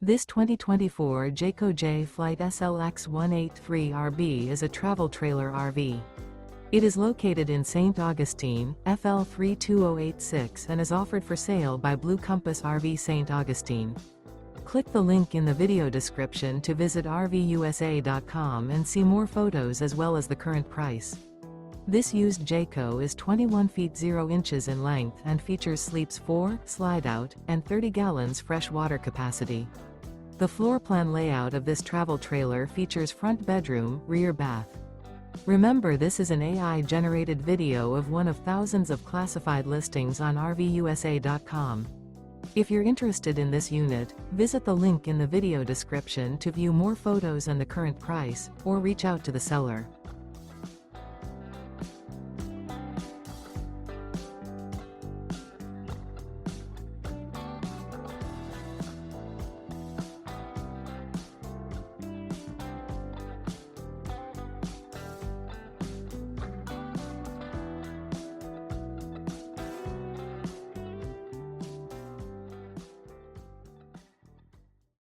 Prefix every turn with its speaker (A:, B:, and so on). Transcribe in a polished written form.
A: This 2024 Jayco Jay Flight SLX 183RB is a travel trailer RV. It is located in St. Augustine, FL 32086 and is offered for sale by Blue Compass RV St. Augustine. Click the link in the video description to visit RVUSA.com and see more photos as well as the current price. This used Jayco is 21 feet 0 inches in length and features sleeps 4, slide-out, and 30 gallons fresh water capacity. The floor plan layout of this travel trailer features front bedroom, rear bath. Remember, this is an AI-generated video of one of thousands of classified listings on RVUSA.com. If you're interested in this unit, visit the link in the video description to view more photos and the current price, or reach out to the seller.